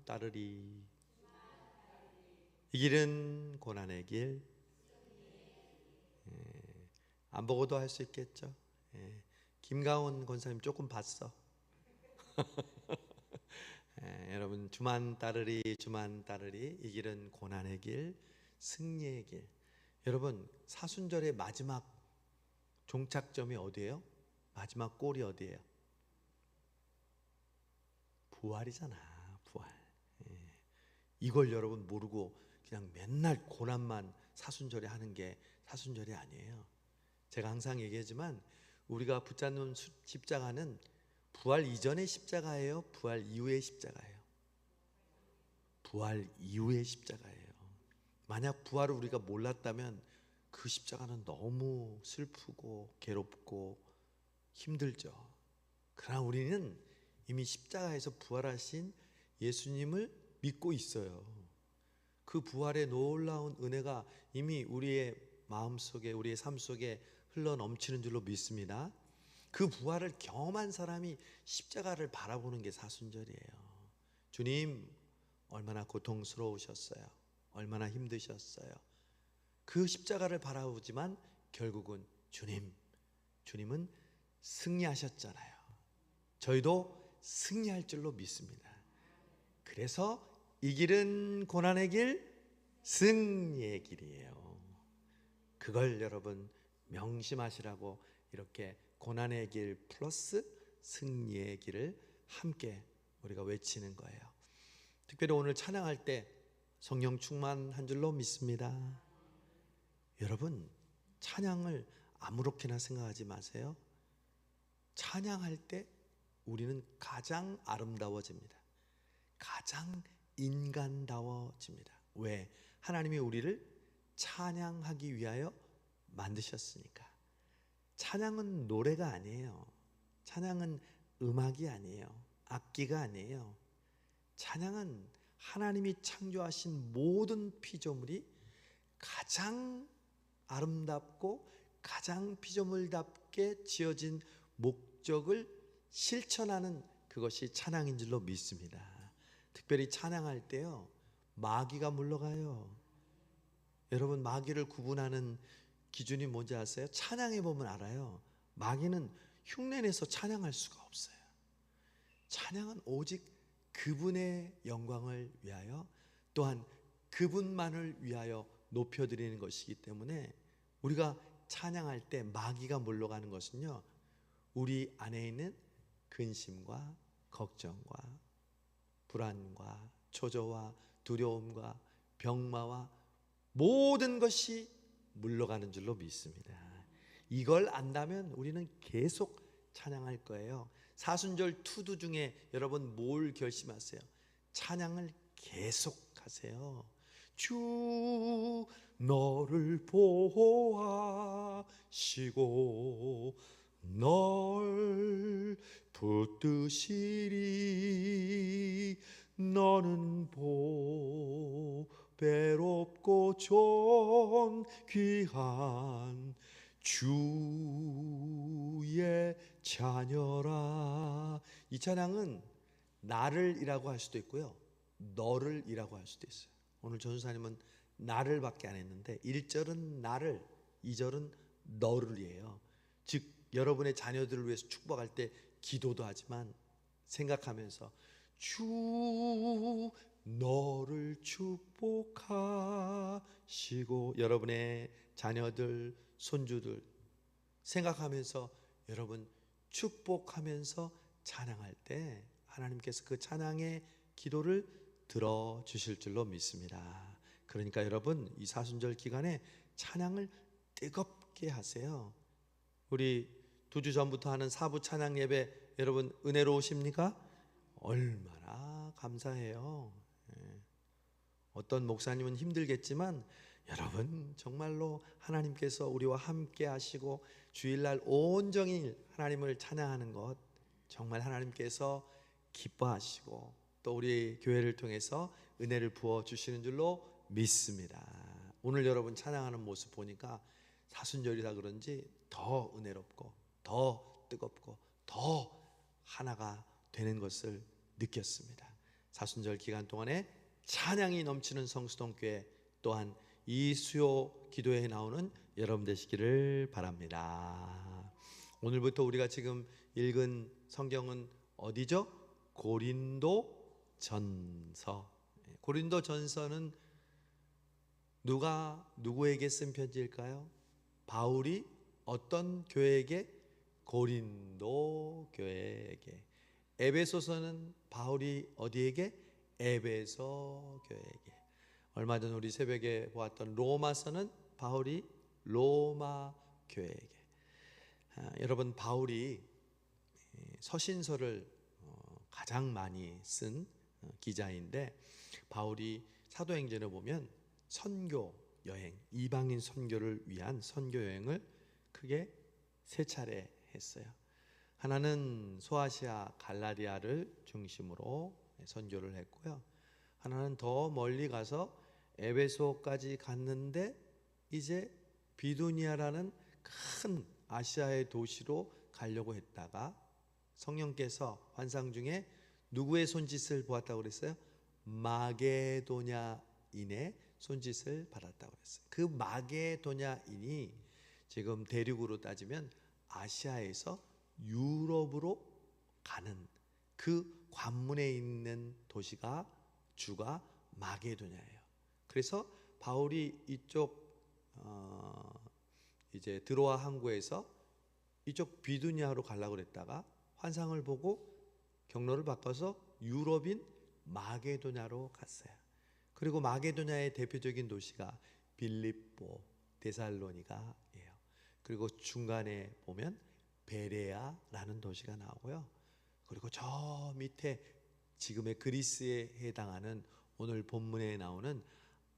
따르리. 이 길은 고난의 길. 안 보고도 할 수 있겠죠. 김가온 권사님 조금 봤어. 여러분, 주만 따르리, 주만 따르리. 이 길은 고난의 길, 승리의 길. 여러분, 사순절의 마지막 종착점이 어디예요? 마지막 골이 어디예요? 부활이잖아, 부활. 이걸 여러분 모르고 그냥 맨날 고난만 사순절에 하는 게 사순절이 아니에요. 제가 항상 얘기하지만 우리가 붙잡는 십자가는 부활 이전의 십자가예요, 부활 이후의 십자가예요? 부활 이후의 십자가예요. 만약 부활을 우리가 몰랐다면 그 십자가는 너무 슬프고 괴롭고 힘들죠. 그러나 우리는 이미 십자가에서 부활하신 예수님을 믿고 있어요. 그 부활의 놀라운 은혜가 이미 우리의 마음속에, 우리의 삶 속에 흘러 넘치는 줄로 믿습니다. 그 부활을 경험한 사람이 십자가를 바라보는 게 사순절이에요. 주님 얼마나 고통스러우셨어요. 얼마나 힘드셨어요. 그 십자가를 바라보지만 결국은 주님은 승리하셨잖아요. 저희도 승리할 줄로 믿습니다. 그래서 이 길은 고난의 길, 승리의 길이에요. 그걸 여러분 명심하시라고 이렇게 고난의 길 플러스 승리의 길을 함께 우리가 외치는 거예요. 특별히 오늘 찬양할 때 성령 충만한 줄로 믿습니다. 여러분, 찬양을 아무렇게나 생각하지 마세요. 찬양할 때 우리는 가장 아름다워집니다. 가장 인간다워집니다. 왜? 하나님이 우리를 찬양하기 위하여 만드셨으니까. 찬양은 노래가 아니에요. 찬양은 음악이 아니에요. 악기가 아니에요. 찬양은 하나님이 창조하신 모든 피조물이 가장 아름답고 가장 피조물답게 지어진 목적을 실천하는 그것이 찬양인 줄로 믿습니다. 특별히 찬양할 때요, 마귀가 물러가요. 여러분, 마귀를 구분하는 기준이 뭔지 아세요? 찬양해 보면 알아요. 마귀는 흉내내서 찬양할 수가 없어요. 찬양은 오직 그분의 영광을 위하여, 또한 그분만을 위하여 높여드리는 것이기 때문에 우리가 찬양할 때 마귀가 물러가는 것은요, 우리 안에 있는 근심과 걱정과 불안과 초조와 두려움과 병마와 모든 것이 물러가는 줄로 믿습니다. 이걸 안다면 우리는 계속 찬양할 거예요. 사순절 투두 중에 여러분 뭘 결심하세요? 찬양을 계속 하세요. 주 너를 보호하시고 널 붙드시리. 너는 보배롭고 존귀한 주의 자녀라. 이 찬양은 나를 이라고 할 수도 있고요, 너를 이라고 할 수도 있어요. 오늘 전사님은 나를 밖에 안 했는데 1절은 나를, 2절은 너를이에요. 즉 여러분의 자녀들을 위해서 축복할 때 기도도 하지만 생각하면서 주 너를 축복하시고, 여러분의 자녀들, 손주들 생각하면서 여러분 축복하면서 찬양할 때 하나님께서 그 찬양의 기도를 들어주실 줄로 믿습니다. 그러니까 여러분, 이 사순절 기간에 찬양을 뜨겁게 하세요. 우리 2주 전부터 하는 사부 찬양 예배, 여러분 은혜로우십니까? 얼마나 감사해요. 어떤 목사님은 힘들겠지만 여러분 정말로 하나님께서 우리와 함께 하시고 주일날 온종일 하나님을 찬양하는 것, 정말 하나님께서 기뻐하시고 또 우리 교회를 통해서 은혜를 부어주시는 줄로 믿습니다. 오늘 여러분 찬양하는 모습 보니까 사순절이라 그런지 더 은혜롭고 더 뜨겁고 더 하나가 되는 것을 느꼈습니다. 사순절 기간 동안에 찬양이 넘치는 성수동교회, 또한 이 수요 기도회에 나오는 여러분 되시기를 바랍니다. 오늘부터 우리가 지금 읽은 성경은 어디죠? 고린도전서. 고린도전서는 누가 누구에게 쓴 편지일까요? 바울이 어떤 교회에게? 고린도 교회에게. 에베소서는 바울이 어디에게? 에베소 교회에게. 얼마 전 우리 새벽에 보았던 로마서는 바울이 로마 교회에게. 여러분, 바울이 서신서를 가장 많이 쓴 기자인데, 바울이 사도행전에 보면 선교 여행, 이방인 선교를 위한 선교 여행을 크게 세 차례 했어요. 하나는 소아시아 갈라디아를 중심으로 선교를 했고요. 하나는 더 멀리 가서 에베소까지 갔는데 이제 비두니아라는 큰 아시아의 도시로 가려고 했다가 성령께서 환상 중에 누구의 손짓을 보았다고 그랬어요? 마게도냐인의 손짓을 받았다고 그랬어요. 그 마게도냐인이 지금 대륙으로 따지면 아시아에서 유럽으로 가는 그 관문에 있는 도시가, 주가 마게도냐예요. 그래서 바울이 이쪽 이제 드로아 항구에서 이쪽 비두니아로 가려고 그랬다가 환상을 보고 경로를 바꿔서 유럽인 마게도냐로 갔어요. 그리고 마게도냐의 대표적인 도시가 빌립보, 데살로니가예요. 그리고 중간에 보면 베레아라는 도시가 나오고요. 그리고 저 밑에 지금의 그리스에 해당하는 오늘 본문에 나오는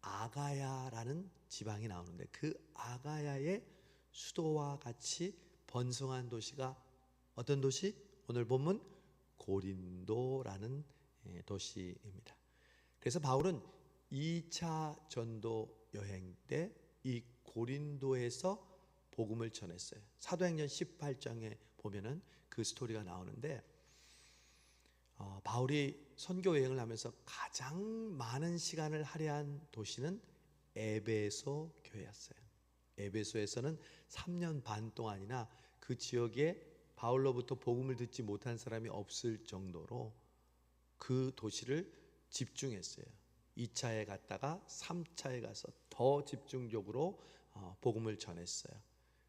아가야라는 지방이 나오는데, 그 아가야의 수도와 같이 번성한 도시가 어떤 도시? 오늘 본문 고린도라는 도시입니다. 그래서 바울은 2차 전도 여행 때 이 고린도에서 복음을 전했어요. 사도행전 18장에 보면은 그 스토리가 나오는데, 바울이 선교 여행을 하면서 가장 많은 시간을 할애한 도시는 에베소 교회였어요. 에베소에서는 3년 반 동안이나 그 지역에 바울로부터 복음을 듣지 못한 사람이 없을 정도로 그 도시를 집중했어요. 2차에 갔다가 3차에 가서 더 집중적으로 복음을 전했어요.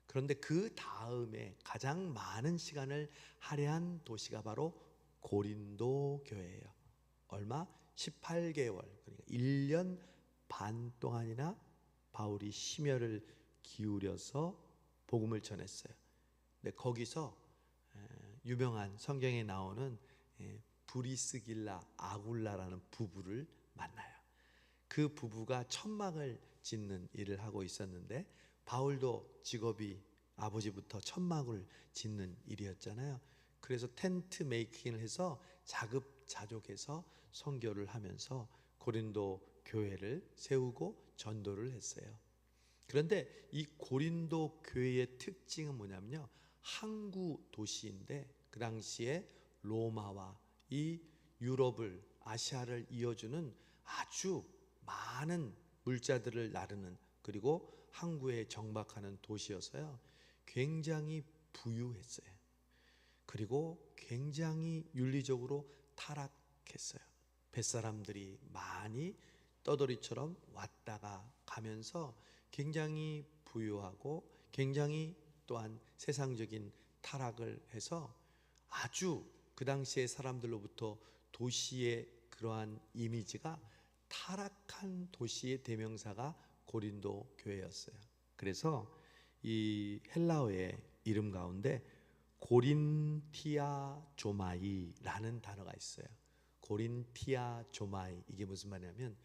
그런데 그 다음에 가장 많은 시간을 할애한 도시가 바로 고린도 교회예요. 얼마? 18개월, 그러니까 1년 반 동안이나 바울이 심혈을 기울여서 복음을 전했어요. 근데 거기서 유명한 성경에 나오는 브리스길라 아굴라라는 부부를 만나요. 그 부부가 천막을 짓는 일을 하고 있었는데, 바울도 직업이 아버지부터 천막을 짓는 일이었잖아요. 그래서 텐트 메이킹을 해서 자급자족해서 선교를 하면서 고린도 교회를 세우고 전도를 했어요. 그런데 이 고린도 교회의 특징은 뭐냐면요, 항구 도시인데 그 당시에 로마와 이 유럽을, 아시아를 이어주는 아주 많은 물자들을 나르는, 그리고 항구에 정박하는 도시여서요, 굉장히 부유했어요. 그리고 굉장히 윤리적으로 타락했어요. 뱃사람들이 많이 떠돌이처럼 왔다가 가면서 굉장히 부유하고 굉장히 또한 세상적인 타락을 해서 아주 그 당시의 사람들로부터 도시의 그러한 이미지가 타락한 도시의 대명사가 고린도 교회였어요. 그래서 이 헬라어의 이름 가운데 고린티아 조마이라는 단어가 있어요. 고린티아 조마이, 이게 무슨 말이냐면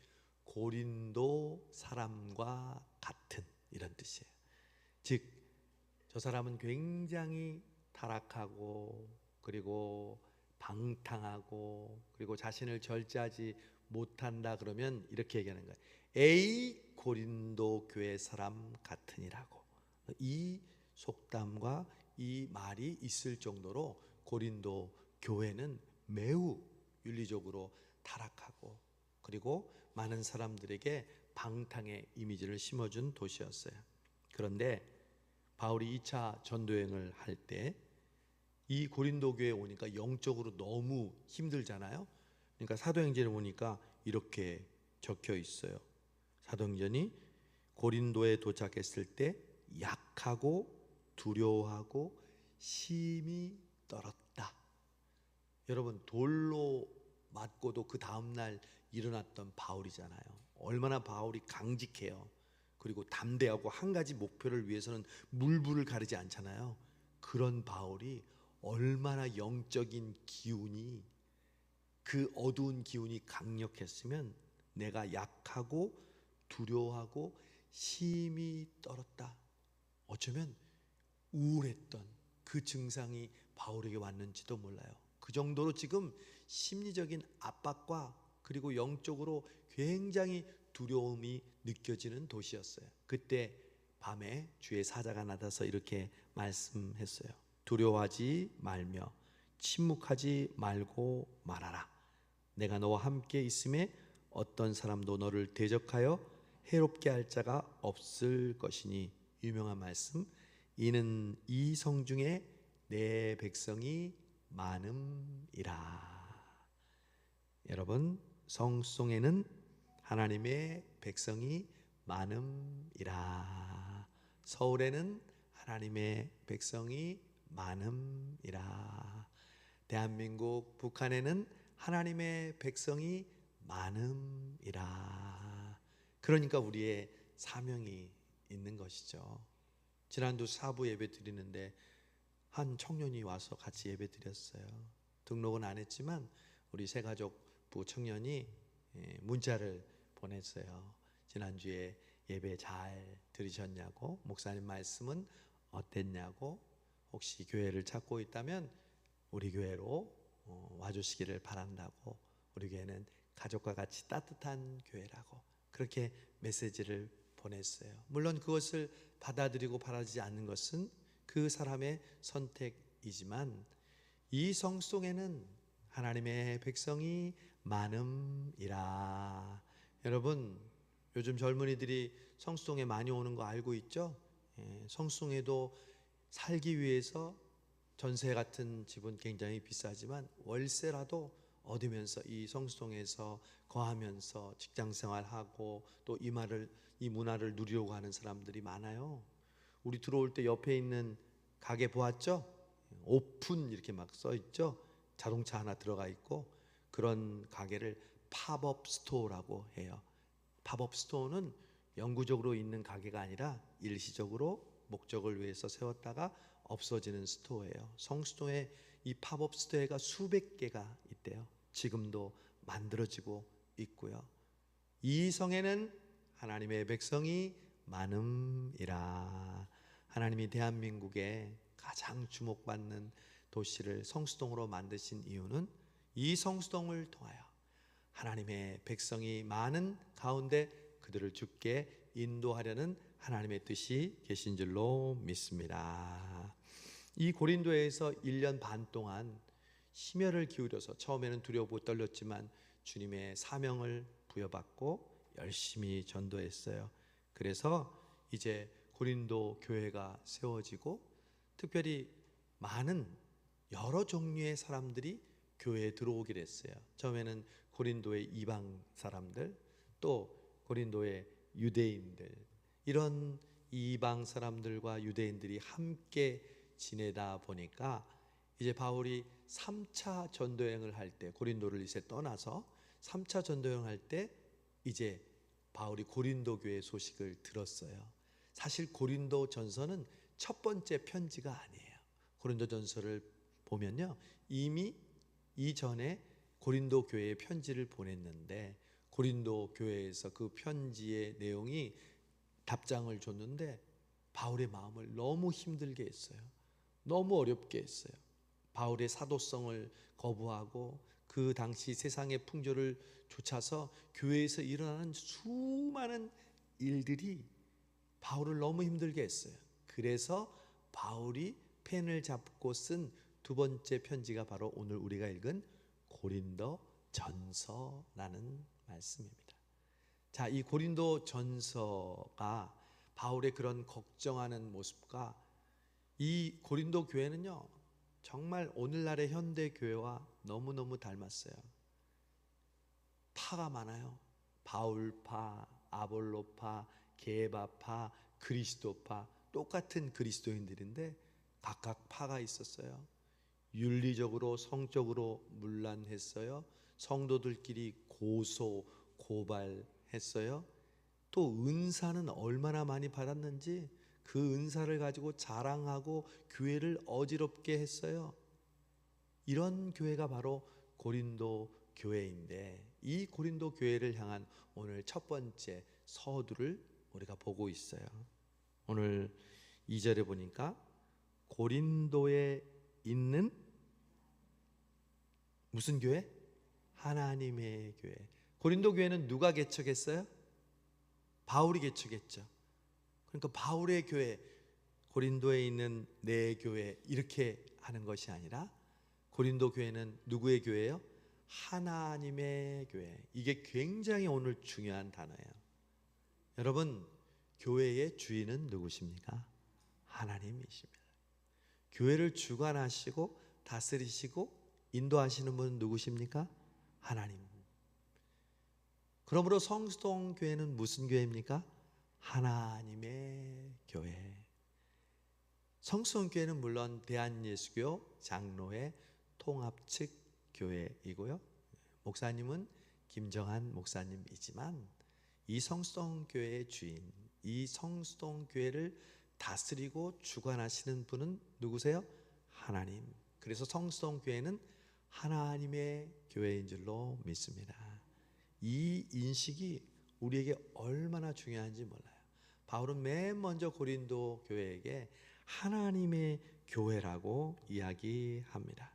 고린도 사람과 같은, 이런 뜻이에요. 즉, 저 사람은 굉장히 타락하고 그리고 방탕하고 그리고 자신을 절제하지 못한다 그러면 이렇게 얘기하는 거예요. A 고린도 교회 사람 같으니라고. 이 속담과 이 말이 있을 정도로 고린도 교회는 매우 윤리적으로 타락하고 그리고 많은 사람들에게 방탕의 이미지를 심어준 도시였어요. 그런데 바울이 2차 전도여행을 할 때 이 고린도 교회에 오니까 영적으로 너무 힘들잖아요. 그러니까 사도행전에 보니까 이렇게 적혀 있어요. 사도행전이 고린도에 도착했을 때 약하고 두려워하고 심히 떨었다. 여러분, 돌로 맞고도 그 다음날 일어났던 바울이잖아요. 얼마나 바울이 강직해요. 그리고 담대하고 한 가지 목표를 위해서는 물불을 가리지 않잖아요. 그런 바울이 얼마나 영적인 기운이, 그 어두운 기운이 강력했으면 내가 약하고 두려워하고 심히 떨었다. 어쩌면 우울했던 그 증상이 바울에게 왔는지도 몰라요. 그 정도로 지금 심리적인 압박과 그리고 영적으로 굉장히 두려움이 느껴지는 도시였어요. 그때 밤에 주의 사자가 나타나서 이렇게 말씀했어요. 두려워하지 말며 침묵하지 말고 말하라. 내가 너와 함께 있음에 어떤 사람도 너를 대적하여 해롭게 할 자가 없을 것이니. 유명한 말씀. 이는 이 성 중에 내 백성이 많음이라. 여러분, 성송에는 하나님의 백성이 많음이라. 서울에는 하나님의 백성이 많음이라. 대한민국 북한에는 하나님의 백성이 많음이라. 그러니까 우리의 사명이 있는 것이죠. 지난주 사부 예배 드리는데 한 청년이 와서 같이 예배 드렸어요. 등록은 안 했지만 우리 새가족부 청년이 문자를 보냈어요. 지난주에 예배 잘 들으셨냐고, 목사님 말씀은 어땠냐고, 혹시 교회를 찾고 있다면 우리 교회로 와주시기를 바란다고, 우리 교회는 가족과 같이 따뜻한 교회라고 그렇게 메시지를 보냈어요. 물론 그것을 받아들이고 바라지 않는 것은 그 사람의 선택이지만 이 성송에는 하나님의 백성이 많음이라. 여러분, 요즘 젊은이들이 성송에 많이 오는 거 알고 있죠? 성송에도 살기 위해서 전세 같은 집은 굉장히 비싸지만 월세라도 얻으면서 이 성송에서 거하면서 직장생활하고 또 이 문화를 누리려고 하는 사람들이 많아요. 우리 들어올 때 옆에 있는 가게 보았죠? 오픈 이렇게 막 써 있죠? 자동차 하나 들어가 있고, 그런 가게를 팝업 스토어라고 해요. 팝업 스토어는 영구적으로 있는 가게가 아니라 일시적으로 목적을 위해서 세웠다가 없어지는 스토어예요. 성수동에 이 팝업 스토어가 수백 개가 있대요. 지금도 만들어지고 있고요. 이 성에는 하나님의 백성이 많음이라. 하나님이 대한민국에 가장 주목받는 도시를 성수동으로 만드신 이유는 이 성수동을 통하여 하나님의 백성이 많은 가운데 그들을 주께 인도하려는 하나님의 뜻이 계신 줄로 믿습니다. 이 고린도에서 1년 반 동안 심혈을 기울여서, 처음에는 두려워 떨렸지만 주님의 사명을 부여받고 열심히 전도했어요. 그래서 이제 고린도 교회가 세워지고, 특별히 많은 여러 종류의 사람들이 교회에 들어오게 됐어요. 처음에는 고린도의 이방 사람들, 또 고린도의 유대인들, 이런 이방 사람들과 유대인들이 함께 지내다 보니까 이제 바울이 3차 전도여행을 할 때, 고린도를 이제 떠나서 3차 전도여행 할 때 이제 바울이 고린도 교회 소식을 들었어요. 사실 고린도 전서는 첫 번째 편지가 아니에요. 고린도 전서를 보면요, 이미 이전에 고린도 교회에 편지를 보냈는데, 고린도 교회에서 그 편지의 내용이 답장을 줬는데 바울의 마음을 너무 힘들게 했어요. 너무 어렵게 했어요. 바울의 사도성을 거부하고 그 당시 세상의 풍조를 좇아서 교회에서 일어나는 수많은 일들이 바울을 너무 힘들게 했어요. 그래서 바울이 펜을 잡고 쓴 두 번째 편지가 바로 오늘 우리가 읽은 고린도 전서라는 말씀입니다. 자, 이 고린도 전서가 바울의 그런 걱정하는 모습과 이 고린도 교회는요, 정말 오늘날의 현대 교회와 너무너무 닮았어요. 파가 많아요. 바울파, 아볼로파, 게바파, 그리스도파, 똑같은 그리스도인들인데 각각 파가 있었어요. 윤리적으로 성적으로 문란했어요. 성도들끼리 고소 고발했어요. 또 은사는 얼마나 많이 받았는지 그 은사를 가지고 자랑하고 교회를 어지럽게 했어요. 이런 교회가 바로 고린도 교회인데, 이 고린도 교회를 향한 오늘 첫 번째 서두를 우리가 보고 있어요. 오늘 2절에 보니까 고린도에 있는 무슨 교회? 하나님의 교회. 고린도 교회는 누가 개척했어요? 바울이 개척했죠. 그러니까 바울의 교회, 고린도에 있는 내 교회, 이렇게 하는 것이 아니라 고린도 교회는 누구의 교회예요? 하나님의 교회. 이게 굉장히 오늘 중요한 단어예요. 여러분, 교회의 주인은 누구십니까? 하나님이십니다. 교회를 주관하시고 다스리시고 인도하시는 분은 누구십니까? 하나님. 그러므로 성수동 교회는 무슨 교회입니까? 하나님의 교회. 성수동 교회는 물론 대한예수교 장로회 통합측 교회이고요, 목사님은 김정한 목사님이지만 이 성수동 교회의 주인, 이 성수동 교회를 다스리고 주관하시는 분은 누구세요? 하나님. 그래서 성수동 교회는 하나님의 교회인 줄로 믿습니다. 이 인식이 우리에게 얼마나 중요한지 몰라요. 바울은 맨 먼저 고린도 교회에게 하나님의 교회라고 이야기합니다.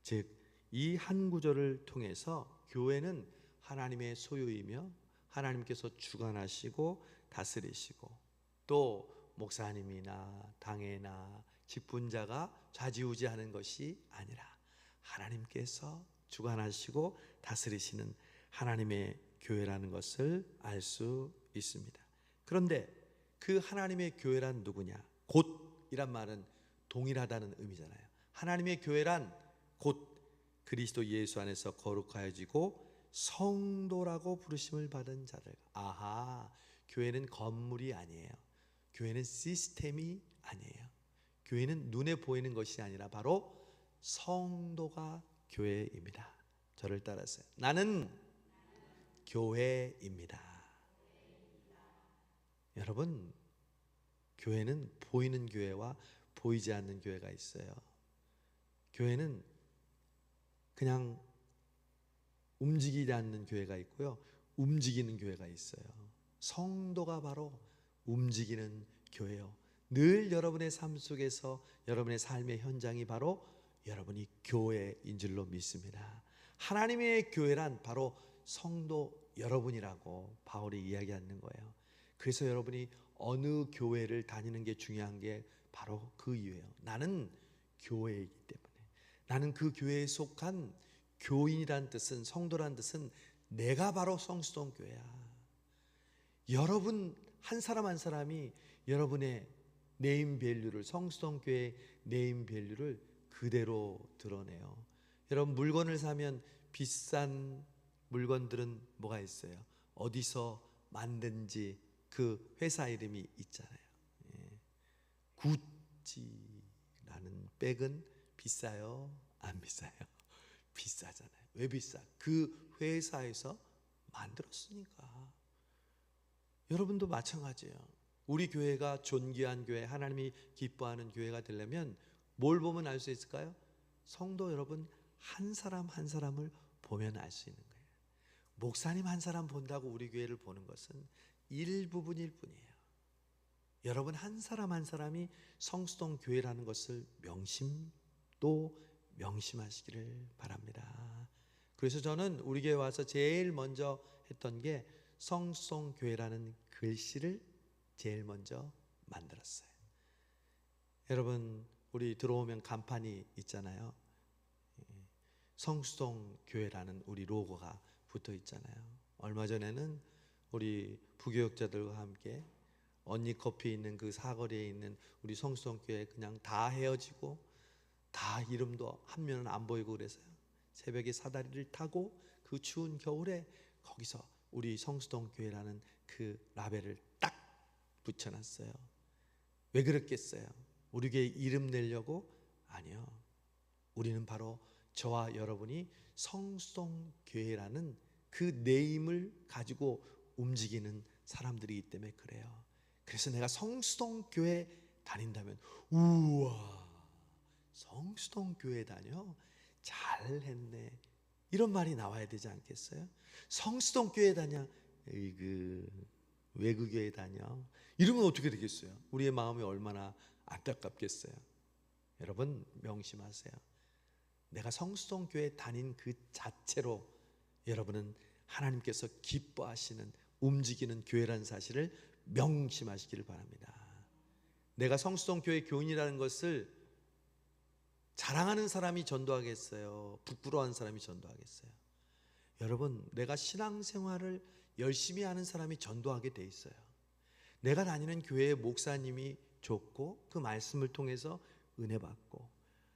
즉, 이 한 구절을 통해서 교회는 하나님의 소유이며 하나님께서 주관하시고 다스리시고 또 목사님이나 당회나 직분자가 좌지우지하는 것이 아니라 하나님께서 주관하시고 다스리시는 하나님의 교회라는 것을 알 수 있습니다. 그런데 그 하나님의 교회란 누구냐? 곧이란 말은 동일하다는 의미잖아요. 하나님의 교회란 곧 그리스도 예수 안에서 거룩하여지고 성도라고 부르심을 받은 자들. 아하, 교회는 건물이 아니에요. 교회는 시스템이 아니에요. 교회는 눈에 보이는 것이 아니라 바로 성도가 교회입니다. 저를 따라하세요. 나는 교회입니다. 여러분, 교회는 보이는 교회와 보이지 않는 교회가 있어요. 교회는 그냥 움직이지 않는 교회가 있고요, 움직이는 교회가 있어요. 성도가 바로 움직이는 교회요. 늘 여러분의 삶 속에서 여러분의 삶의 현장이 바로 여러분이 교회인 줄로 믿습니다. 하나님의 교회란 바로 성도 여러분이라고 바울이 이야기하는 거예요. 그래서 여러분이 어느 교회를 다니는 게 중요한 게 바로 그 이유예요. 나는 교회이기 때문에. 나는 그 교회에 속한 교인이란 뜻은, 성도란 뜻은 내가 바로 성수동 교회야. 여러분 한 사람 한 사람이 여러분의 네임 밸류를, 성수동 교회의 네임 밸류를 그대로 드러내요. 여러분, 물건을 사면 비싼 물건들은 뭐가 있어요? 어디서 만든지 그 회사 이름이 있잖아요. 구찌라는 백은 비싸요? 안 비싸요? 비싸잖아요. 왜 비싸? 그 회사에서 만들었으니까. 여러분도 마찬가지예요. 우리 교회가 존귀한 교회, 하나님이 기뻐하는 교회가 되려면 뭘 보면 알 수 있을까요? 성도 여러분 한 사람 한 사람을 보면 알 수 있는 거예요. 목사님 한 사람 본다고 우리 교회를 보는 것은 일부분일 뿐이에요. 여러분 한 사람 한 사람이 성수동 교회라는 것을 명심하시기를 바랍니다. 그래서 저는 우리 교회 와서 제일 먼저 했던 게 성수동 교회라는 글씨를 제일 먼저 만들었어요. 여러분, 우리 들어오면 간판이 있잖아요. 성수동 교회라는 우리 로고가 붙어 있잖아요. 얼마 전에는 우리 부교역자들과 함께 언니 커피에 있는 그 사거리에 있는 우리 성수동 교회 그냥 다 헤어지고 다 이름도 한 면은 안 보이고 그래서요. 새벽에 사다리를 타고 그 추운 겨울에 거기서 우리 성수동 교회라는 그 라벨을 딱 붙여놨어요. 왜 그랬겠어요? 우리 교회 이름 내려고? 아니요. 우리는 바로 저와 여러분이 성수동 교회라는 그 네임을 가지고 움직이는 사람들이기 때문에 그래요. 그래서 내가 성수동 교회 다닌다면 우와, 성수동 교회 다녀? 잘했네. 이런 말이 나와야 되지 않겠어요? 성수동 교회 다녀? 에이그, 왜 그 교회 다녀? 이러면 어떻게 되겠어요? 우리의 마음이 얼마나 안타깝겠어요? 여러분 명심하세요. 내가 성수동 교회 다닌 그 자체로 여러분은 하나님께서 기뻐하시는 움직이는 교회라는 사실을 명심하시기를 바랍니다. 내가 성수동 교회 교인이라는 것을 자랑하는 사람이 전도하겠어요? 부끄러워하는 사람이 전도하겠어요? 여러분, 내가 신앙생활을 열심히 하는 사람이 전도하게 돼 있어요. 내가 다니는 교회의 목사님이 좋고 그 말씀을 통해서 은혜 받고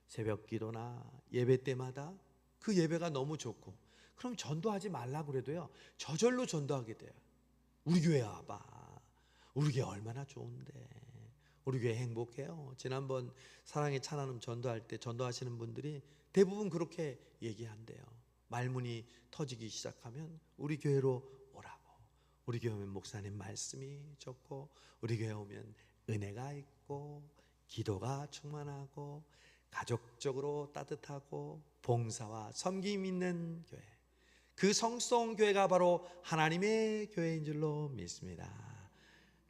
새벽 기도나 예배 때마다 그 예배가 너무 좋고 그럼 전도하지 말라고 그래도요 저절로 전도하게 돼요. 우리 교회 와봐. 우리 교회 얼마나 좋은데. 우리 교회 행복해요. 지난번 사랑의 찬양음 전도할 때 전도하시는 분들이 대부분 그렇게 얘기한대요. 말문이 터지기 시작하면 우리 교회로 오라고. 우리 교회 오면 목사님 말씀이 좋고 우리 교회 오면 은혜가 있고 기도가 충만하고 가족적으로 따뜻하고 봉사와 섬김 있는 교회, 그 성수동 교회가 바로 하나님의 교회인 줄로 믿습니다.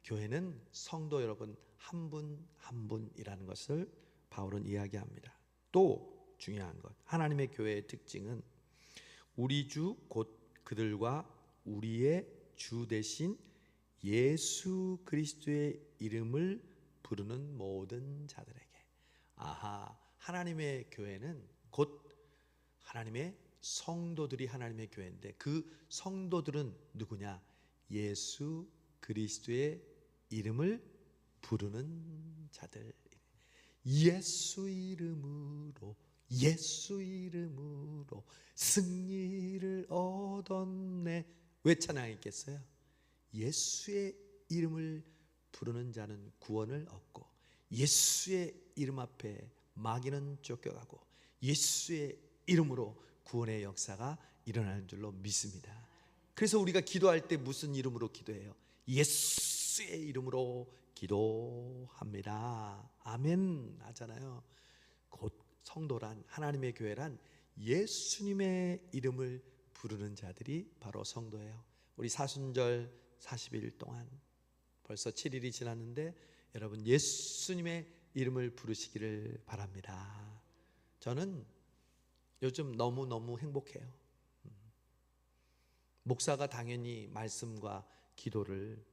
교회는 성도 여러분 한 분 한 분이라는 것을 바울은 이야기합니다. 또 중요한 것, 하나님의 교회의 특징은 우리 주 곧 그들과 우리의 주 대신 예수 그리스도의 이름을 부르는 모든 자들에게. 아하, 하나님의 교회는 곧 하나님의 성도들이 하나님의 교회인데 그 성도들은 누구냐? 예수 그리스도의 이름을 부르는 자들. 예수 이름으로 승리를 얻었네. 왜 찬양했겠어요? 예수의 이름을 부르는 자는 구원을 얻고 예수의 이름 앞에 마귀는 쫓겨가고 예수의 이름으로 구원의 역사가 일어나는 줄로 믿습니다. 그래서 우리가 기도할 때 무슨 이름으로 기도해요? 예수의 이름으로 기도합니다. 아멘 하잖아요. 곧 성도란, 하나님의 교회란 예수님의 이름을 부르는 자들이 바로 성도예요. 우리 사순절 40일 동안 벌써 7일이 지났는데 여러분 예수님의 이름을 부르시기를 바랍니다. 저는 요즘 너무너무 행복해요. 목사가 당연히 말씀과 기도를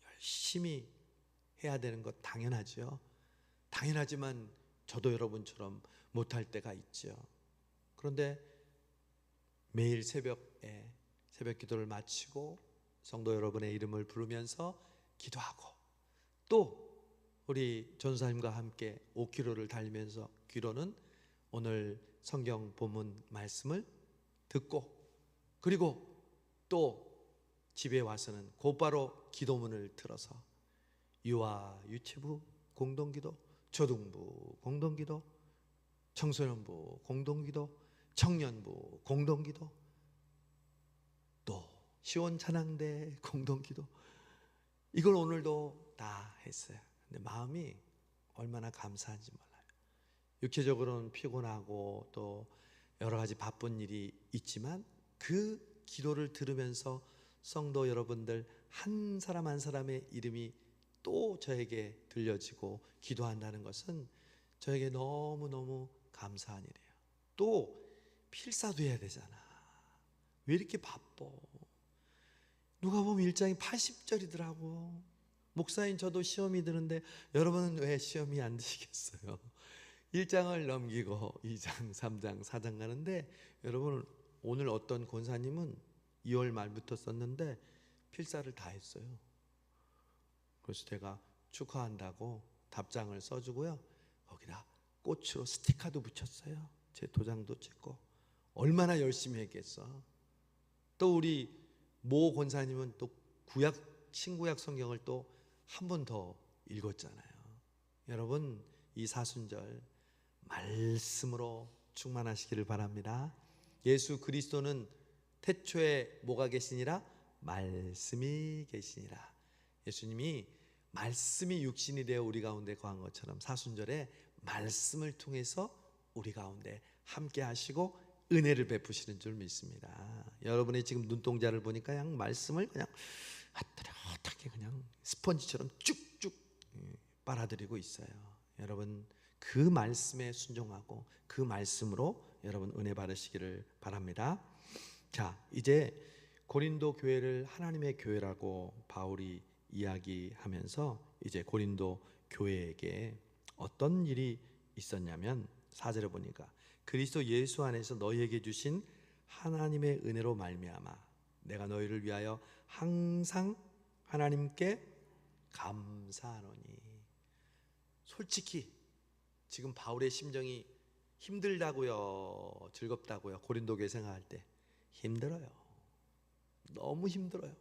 열심히 해야 되는 것 당연하죠. 당연하지만 저도 여러분처럼 못할 때가 있죠. 그런데 매일 새벽에 새벽 기도를 마치고 성도 여러분의 이름을 부르면서 기도하고 또 우리 전사님과 함께 5km를 달리면서 귀로는 오늘 성경 본문 말씀을 듣고 그리고 또 집에 와서는 곧바로 기도문을 틀어서 유아 유치부 공동기도, 초등부 공동기도, 청소년부 공동기도, 청년부 공동기도, 또 시원찬양대 공동기도, 이걸 오늘도 다 했어요. 근데 마음이 얼마나 감사한지 몰라요. 육체적으로는 피곤하고 또 여러 가지 바쁜 일이 있지만 그 기도를 들으면서 성도 여러분들 한 사람 한 사람의 이름이 또 저에게 들려지고 기도한다는 것은 저에게 너무너무 감사한 일이에요. 또 필사도 해야 되잖아. 왜 이렇게 바빠? 누가 보면 1장이 80절이더라고. 목사인 저도 시험이 드는데 여러분은 왜 시험이 안 드시겠어요? 1장을 넘기고 2장, 3장, 4장 가는데 여러분 오늘 어떤 권사님은 2월 말부터 썼는데 필사를 다 했어요. 그래서 제가 축하한다고 답장을 써주고요. 거기다 꽃으로 스티커도 붙였어요. 제 도장도 찍고. 얼마나 열심히 했겠어. 또 우리 모 권사님은 또 구약 신구약 성경을 또 한 번 더 읽었잖아요. 여러분 이 사순절 말씀으로 충만하시기를 바랍니다. 예수 그리스도는 태초에 뭐가 계시니라? 말씀이 계시니라. 예수님이 말씀이 육신이 되어 우리 가운데 거한 것처럼 사순절에 말씀을 통해서 우리 가운데 함께 하시고 은혜를 베푸시는 줄 믿습니다. 여러분의 지금 눈동자를 보니까 그냥 말씀을 그냥 어떻게 그냥 스펀지처럼 쭉쭉 빨아들이고 있어요. 여러분 그 말씀에 순종하고 그 말씀으로 여러분 은혜 받으시기를 바랍니다. 자, 이제 고린도 교회를 하나님의 교회라고 바울이 이야기하면서 이제 고린도 교회에게 어떤 일이 있었냐면 4절에 보니까 그리스도 예수 안에서 너희에게 주신 하나님의 은혜로 말미암아 내가 너희를 위하여 항상 하나님께 감사하노니. 솔직히 지금 바울의 심정이 힘들다고요, 즐겁다고요? 고린도 교회 생각할 때 힘들어요. 너무 힘들어요.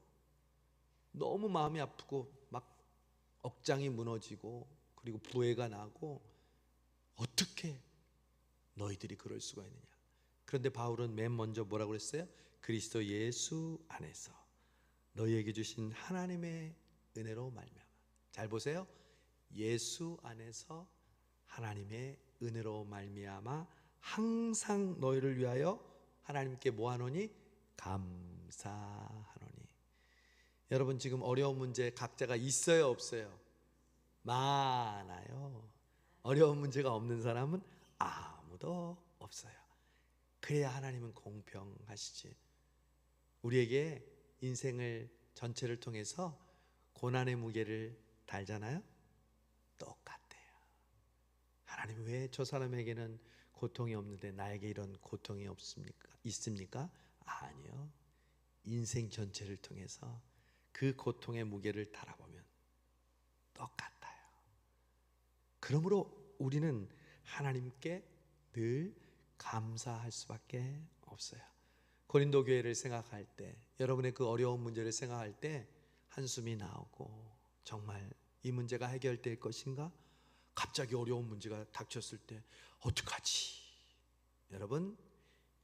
너무 마음이 아프고 막 억장이 무너지고 그리고 부해가 나고 어떻게 너희들이 그럴 수가 있느냐. 그런데 바울은 맨 먼저 뭐라고 그랬어요? 그리스도 예수 안에서 너희에게 주신 하나님의 은혜로 말미암아. 잘 보세요. 예수 안에서 하나님의 은혜로 말미암아 항상 너희를 위하여 하나님께 뭐하노니? 감사하노니. 여러분 지금 어려운 문제 각자가 있어요, 없어요? 많아요. 어려운 문제가 없는 사람은 아무도 없어요. 그래야 하나님은 공평하시지. 우리에게 인생을 전체를 통해서 고난의 무게를 달잖아요. 똑같아요. 하나님 왜 저 사람에게는 고통이 없는데 나에게 이런 고통이 없습니까? 있습니까? 아니요. 인생 전체를 통해서 그 고통의 무게를 달아보면 똑같아요. 그러므로 우리는 하나님께 늘 감사할 수밖에 없어요. 고린도 교회를 생각할 때, 여러분의 그 어려운 문제를 생각할 때 한숨이 나오고, 정말 이 문제가 해결될 것인가? 갑자기 어려운 문제가 닥쳤을 때 어떡하지? 여러분,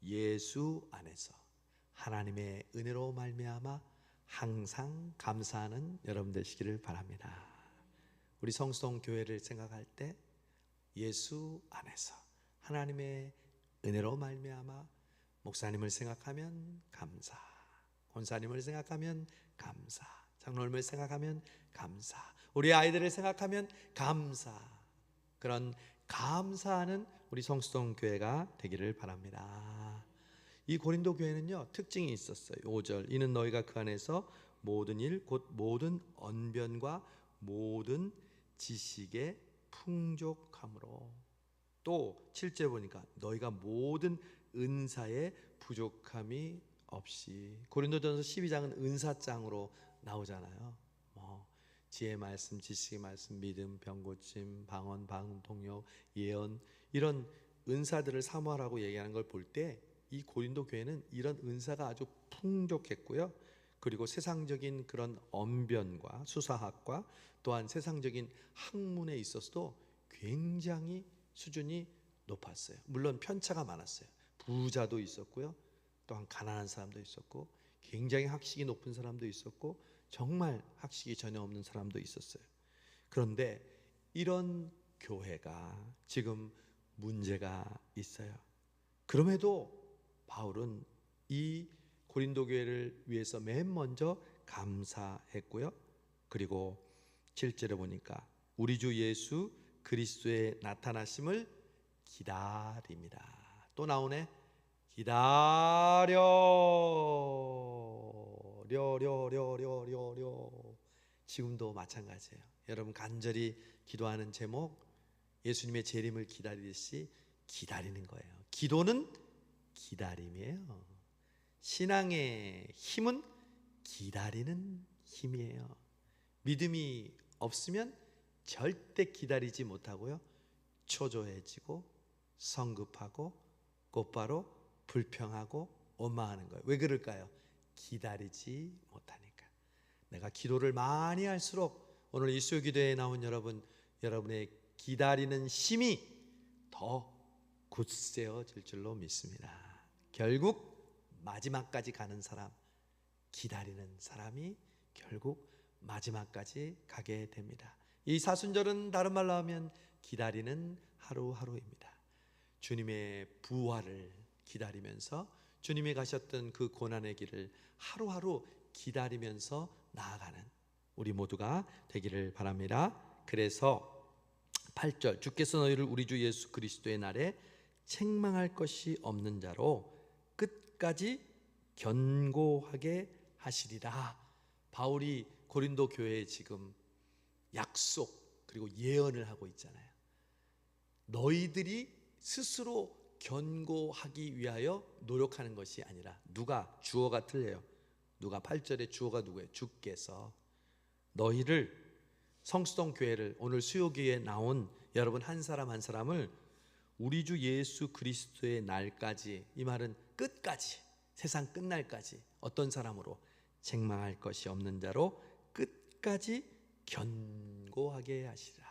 예수 안에서 하나님의 은혜로 말미암아 항상 감사하는 여러분 되시기를 바랍니다. 우리 성수동 교회를 생각할 때 예수 안에서 하나님의 은혜로 말미암아 목사님을 생각하면 감사, 권사님을 생각하면 감사, 장로님을 생각하면 감사, 우리 아이들을 생각하면 감사. 그런 감사하는 우리 성수동 교회가 되기를 바랍니다. 이 고린도 교회는요 특징이 있었어요. 5절 이는 너희가 그 안에서 모든 일 곧 모든 언변과 모든 지식의 풍족함으로, 또 7절 보니까 너희가 모든 은사의 부족함이 없이. 고린도전서 12장은 은사장으로 나오잖아요. 지혜 말씀, 지식의 말씀, 믿음, 병고침, 방언, 방음, 통역, 예언, 이런 은사들을 사모하라고 얘기하는 걸 볼 때 이 고린도 교회는 이런 은사가 아주 풍족했고요. 그리고 세상적인 그런 언변과 수사학과 또한 세상적인 학문에 있어서도 굉장히 수준이 높았어요. 물론 편차가 많았어요. 부자도 있었고요, 또한 가난한 사람도 있었고, 굉장히 학식이 높은 사람도 있었고, 정말 학식이 전혀 없는 사람도 있었어요. 그런데 이런 교회가 지금 문제가 있어요. 그럼에도 바울은 이 고린도 교회를 위해서 맨 먼저 감사했고요. 그리고 7절에 보니까 우리 주 예수 그리스도의 나타나심을 기다립니다. 또 나오네. 기다려 려. 지금도 마찬가지예요. 여러분 간절히 기도하는 제목, 예수님의 재림을 기다리듯이 기다리는 거예요. 기도는 기다림이에요. 신앙의 힘은 기다리는 힘이에요. 믿음이 없으면 절대 기다리지 못하고요, 초조해지고 성급하고 곧바로 불평하고 원망하는 거예요. 왜 그럴까요? 기다리지 못하니까. 내가 기도를 많이 할수록 오늘 일수 기도에 나온 여러분의 기다리는 힘이 더 굳세어질 줄로 믿습니다. 결국 마지막까지 가는 사람, 기다리는 사람이 결국 마지막까지 가게 됩니다. 이 사순절은 다른 말로 하면 기다리는 하루하루입니다. 주님의 부활을 기다리면서 주님이 가셨던 그 고난의 길을 하루하루 기다리면서 나아가는 우리 모두가 되기를 바랍니다. 그래서 8절, 주께서 너희를 우리 주 예수 그리스도의 날에 책망할 것이 없는 자로 끝까지 견고하게 하시리라. 바울이 고린도 교회에 지금 약속 그리고 예언을 하고 있잖아요. 너희들이 스스로 견고하기 위하여 노력하는 것이 아니라, 누가? 주어가 틀려요. 누가? 8절에 주어가 누구예요? 주께서 너희를, 성수동 교회를, 오늘 수요기에 나온 여러분 한 사람 한 사람을 우리 주 예수 그리스도의 날까지, 이 말은 끝까지, 세상 끝날까지 어떤 사람으로? 책망할 것이 없는 자로 끝까지 견고하게 하시라.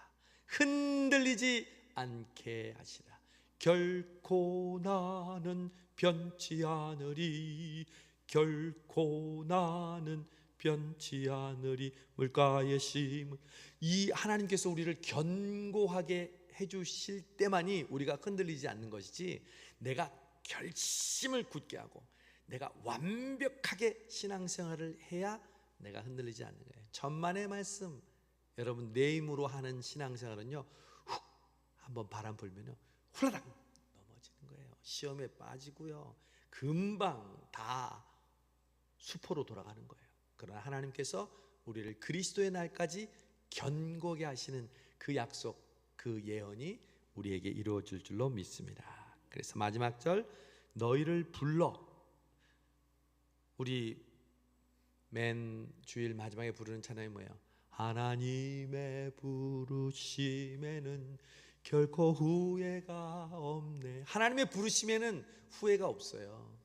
흔들리지 않게 하시라. 결코 나는 변치 않으리, 결코 나는 변치 않으리. 물가에 심은, 이 하나님께서 우리를 견고하게 해주실 때만이 우리가 흔들리지 않는 것이지, 내가 결심을 굳게 하고 내가 완벽하게 신앙생활을 해야 내가 흔들리지 않는 거예요. 천만의 말씀, 여러분 내 힘으로 하는 신앙생활은요, 훅 한번 바람 불면요 훌라당 넘어지는 거예요. 시험에 빠지고요, 금방 다 수포로 돌아가는 거예요. 그러나 하나님께서 우리를 그리스도의 날까지 견고하게 하시는 그 약속, 그 예언이 우리에게 이루어질 줄로 믿습니다. 그래서 마지막 절, 너희를 불러, 우리 맨 주일 마지막에 부르는 찬양이 뭐예요? 하나님의 부르심에는 결코 후회가 없네. 하나님의 부르심에는 후회가 없어요.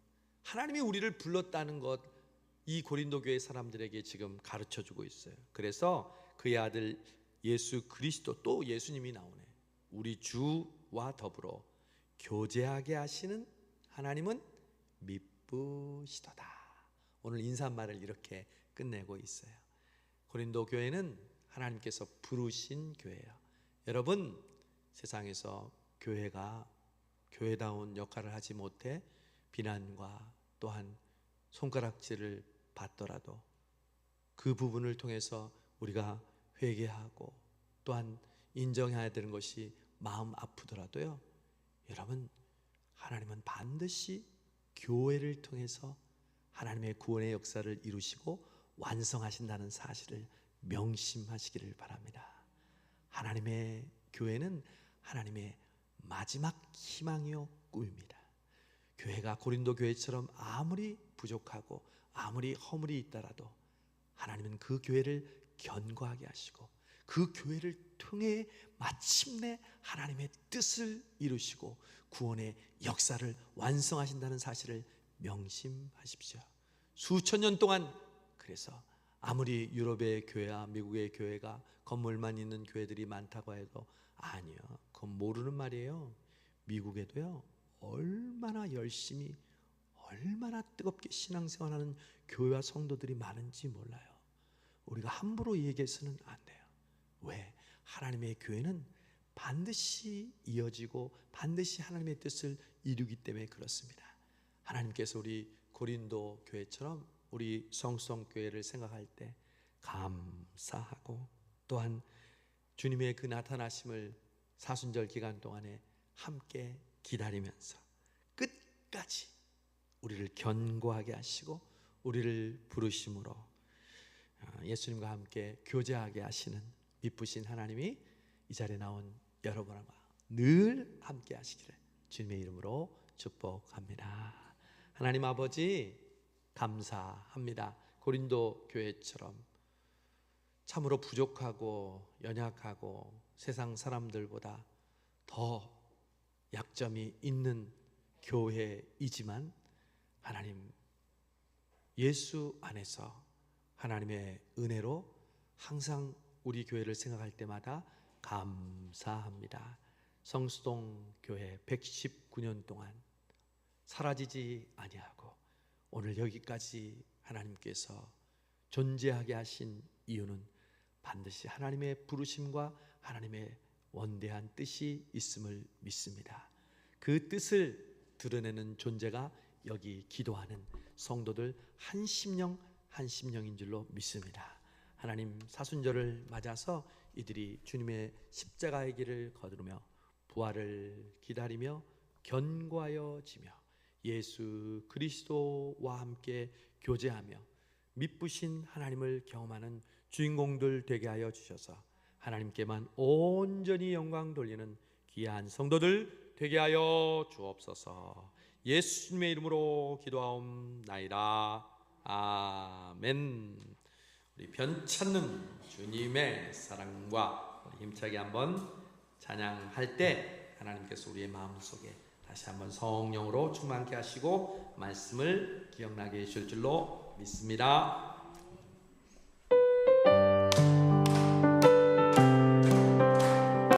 하나님이 우리를 불렀다는 것, 이 고린도 교회 사람들에게 지금 가르쳐주고 있어요. 그래서 그의 아들 예수 그리스도, 또 예수님이 나오네. 우리 주와 더불어 교제하게 하시는 하나님은 미쁘시도다. 오늘 인사말을 이렇게 끝내고 있어요. 고린도 교회는 하나님께서 부르신 교회예요. 여러분, 세상에서 교회가 교회다운 역할을 하지 못해 비난과 또한 손가락질을 받더라도 그 부분을 통해서 우리가 회개하고 또한 인정해야 되는 것이 마음 아프더라도요, 여러분, 하나님은 반드시 교회를 통해서 하나님의 구원의 역사를 이루시고 완성하신다는 사실을 명심하시기를 바랍니다. 하나님의 교회는 하나님의 마지막 희망이요 꿈입니다. 교회가 고린도 교회처럼 아무리 부족하고 아무리 허물이 있더라도 하나님은 그 교회를 견고하게 하시고 그 교회를 통해 마침내 하나님의 뜻을 이루시고 구원의 역사를 완성하신다는 사실을 명심하십시오. 수천 년 동안, 그래서 아무리 유럽의 교회와 미국의 교회가 건물만 있는 교회들이 많다고 해도, 아니요, 그건 모르는 말이에요. 미국에도요, 얼마나 열심히 얼마나 뜨겁게 신앙생활하는 교회와 성도들이 많은지 몰라요. 우리가 함부로 얘기해서는 안 돼요. 왜? 하나님의 교회는 반드시 이어지고 반드시 하나님의 뜻을 이루기 때문에 그렇습니다. 하나님께서 우리 고린도 교회처럼 우리 성수동 교회를 생각할 때 감사하고, 또한 주님의 그 나타나심을 사순절 기간 동안에 함께 기다리면서 끝까지 우리를 견고하게 하시고 우리를 부르심으로 예수님과 함께 교제하게 하시는 미쁘신 하나님이 이 자리에 나온 여러분과 늘 함께 하시기를 주님의 이름으로 축복합니다. 하나님 아버지 감사합니다. 고린도 교회처럼 참으로 부족하고 연약하고 세상 사람들보다 더 약점이 있는 교회이지만 하나님 예수 안에서 하나님의 은혜로 항상 우리 교회를 생각할 때마다 감사합니다. 성수동 교회 119년 동안 사라지지 아니하고 오늘 여기까지 하나님께서 존재하게 하신 이유는 반드시 하나님의 부르심과 하나님의 원대한 뜻이 있음을 믿습니다. 그 뜻을 드러내는 존재가 여기 기도하는 성도들 한 심령인 줄로 믿습니다. 하나님 사순절을 맞아서 이들이 주님의 십자가의 길을 거두며 부활을 기다리며 견고하여지며 예수 그리스도와 함께 교제하며 미쁘신 하나님을 경험하는 주인공들 되게 하여 주셔서 하나님께만 온전히 영광 돌리는 귀한 성도들 되게 하여 주옵소서. 예수님의 이름으로 기도하옵나이다. 아멘. 우리 변찮는 주님의 사랑과 우리 힘차게 한번 찬양할 때 하나님께서 우리의 마음속에 다시 한번 성령으로 충만케 하시고 말씀을 기억나게 해주실 줄로 믿습니다.